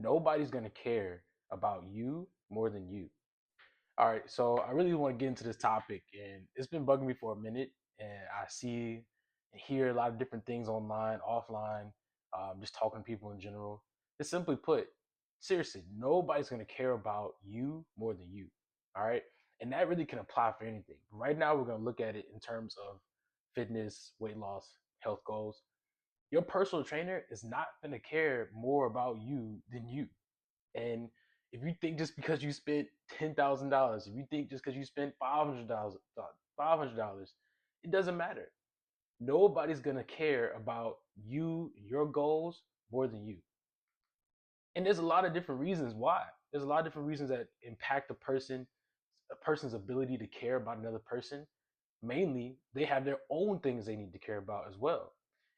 Nobody's going to care about you more than you. All right, so I really want to get into this topic, and it's been bugging me for a minute. And I see and hear a lot of different things online, offline, just talking to people in general. Just simply put, seriously, nobody's going to care about you more than you. All right, and that really can apply for anything. Right now, we're going to look at it in terms of fitness, weight loss, health goals. Your personal trainer is not going to care more about you than you. And if you think just because you spent $10,000, if you think just because you spent $500, it doesn't matter. Nobody's gonna care about you, your goals more than you. And there's a lot of different reasons why. There's a lot of different reasons that impact a person's ability to care about another person. Mainly, they have their own things they need to care about as well.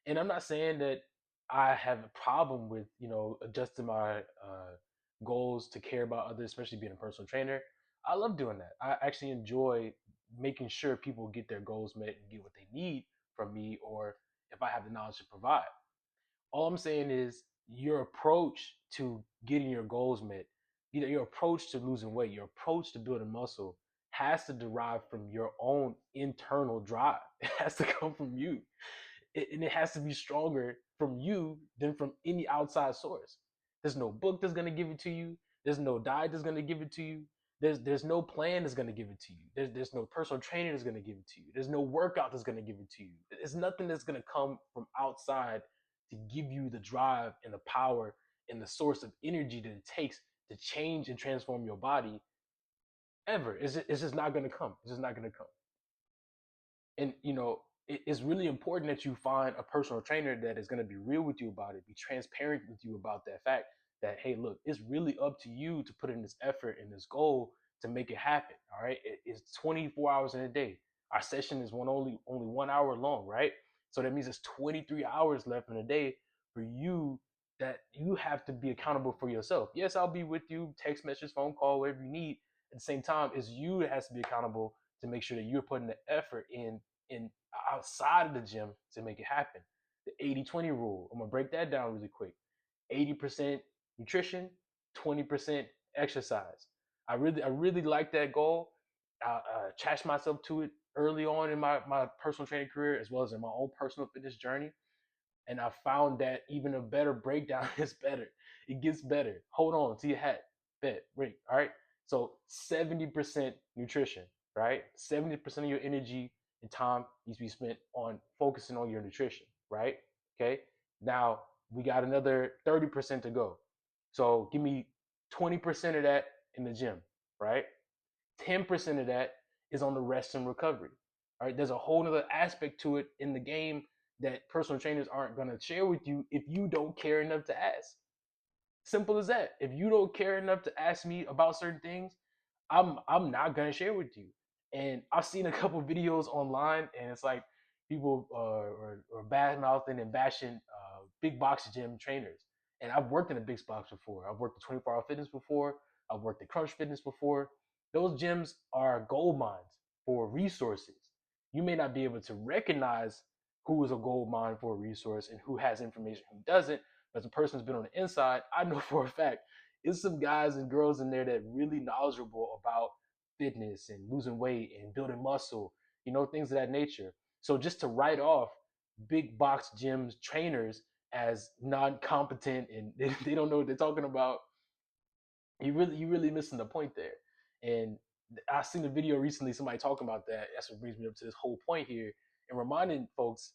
And I'm not saying that I have a problem with adjusting my goals to care about others, especially being a personal trainer. I love doing that. I actually enjoy making sure people get their goals met and get what they need from me, or if I have the knowledge to provide. All I'm saying is your approach to getting your goals met, your approach to losing weight, your approach to building muscle has to derive from your own internal drive. It has to come from you. And it has to be stronger from you than from any outside source. There's no book that's going to give it to you. There's no diet that's going to give it to you. There's no plan that's going to give it to you. There's no personal trainer that's going to give it to you. There's no workout that's going to give it to you. There's nothing that's going to come from outside to give you the drive and the power and the source of energy that it takes to change and transform your body ever. It's just not going to come. It's just not going to come. And it's really important that you find a personal trainer that is going to be real with you about it, be transparent with you about that fact that, hey, look, it's really up to you to put in this effort and this goal to make it happen. All right, it's 24 hours in a day. Our session is only 1 hour long, right? So that means it's 23 hours left in a day for you, that you have to be accountable for yourself. Yes, I'll be with you, text message, phone call, whatever you need. At the same time, it's you that has to be accountable to make sure that you're putting the effort in outside of the gym to make it happen. The 80-20 rule. I'm gonna break that down really quick. 80% nutrition, 20% exercise. I really like that goal. I attached myself to it early on in my personal training career, as well as in my own personal fitness journey. And I found that even a better breakdown is better. It gets better. Hold on to your hat. Bet, break. All right. So 70% nutrition, right? 70% of your energy and time needs to be spent on focusing on your nutrition, right? Okay. Now we got another 30% to go. So give me 20% of that in the gym, right? 10% of that is on the rest and recovery. All right. There's a whole other aspect to it in the game that personal trainers aren't going to share with you if you don't care enough to ask. Simple as that. If you don't care enough to ask me about certain things, I'm not gonna share with you. And I've seen a couple videos online, and it's like people are bad mouthing and bashing big box gym trainers. And I've worked in a big box before. I've worked at 24 Hour Fitness before. I've worked at Crunch Fitness before. Those gyms are gold mines for resources. You may not be able to recognize who is a gold mine for a resource and who has information, who doesn't. But as a person who's been on the inside, I know for a fact it's some guys and girls in there that really knowledgeable about fitness and losing weight and building muscle, things of that nature. So just to write off big box gyms trainers as non-competent and they don't know what they're talking about, you really missing the point there. And I seen a video recently, somebody talking about that. That's what brings me up to this whole point here, and reminding folks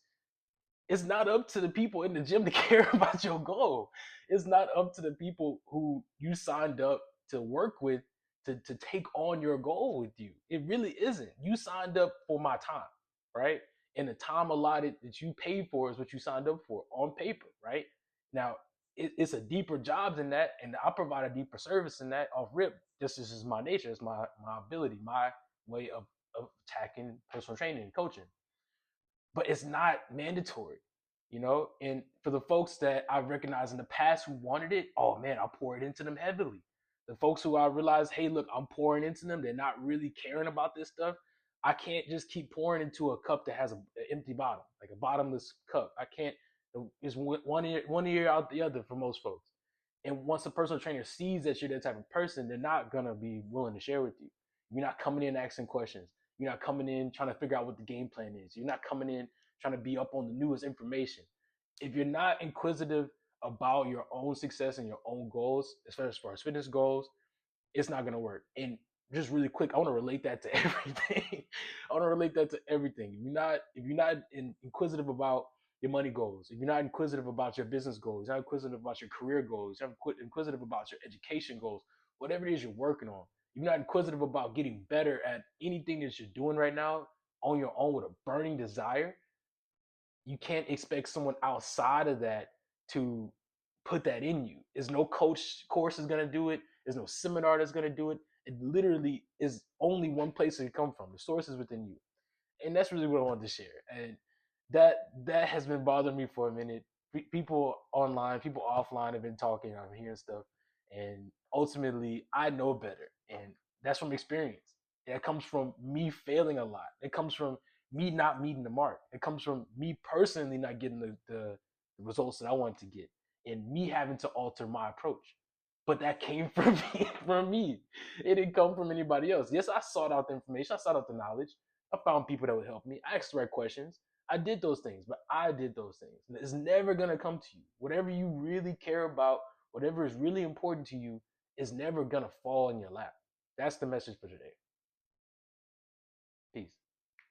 it's not up to the people in the gym to care about your goal. It's not up to the people who you signed up to work with to take on your goal with you. It really isn't. You signed up for my time, right? And the time allotted that you paid for is what you signed up for on paper, right? Now, it's a deeper job than that, and I provide a deeper service than that off rip. This is my nature, it's my ability, my way of attacking personal training and coaching, but it's not mandatory. And for the folks that I recognized in the past who wanted it, oh man, I pour it into them heavily. The folks who I realized, hey, look, I'm pouring into them, they're not really caring about this stuff. I can't just keep pouring into a cup that has an empty bottom, like a bottomless cup. I can't. It's one ear out the other for most folks. And once a personal trainer sees that you're that type of person, they're not gonna be willing to share with you. You're not coming in asking questions. You're not coming in trying to figure out what the game plan is. You're not coming in trying to be up on the newest information. If you're not inquisitive about your own success and your own goals, as far as fitness goals, it's not gonna work. And just really quick, I want to relate that to everything. I want to relate that to everything. If you're not inquisitive about your money goals, if you're not inquisitive about your business goals, you're not inquisitive about your career goals, you're not inquisitive about your education goals, whatever it is you're working on, if you're not inquisitive about getting better at anything that you're doing right now on your own with a burning desire, you can't expect someone outside of that to put that in you. There's no coach course is gonna do it. There's no seminar that's gonna do it. It literally is only one place it can come from. The source is within you, and that's really what I wanted to share. And that has been bothering me for a minute. People online, people offline have been talking. I'm hearing stuff, and ultimately, I know better, and that's from experience. That comes from me failing a lot. It comes from me not meeting the mark. It comes from me personally not getting the results that I wanted to get, and me having to alter my approach. But that came from me, from me. It didn't come from anybody else. Yes, I sought out the information. I sought out the knowledge. I found people that would help me. I asked the right questions. I did those things, but I did those things. It's never gonna come to you. Whatever you really care about, whatever is really important to you, is never gonna fall in your lap. That's the message for today. Peace.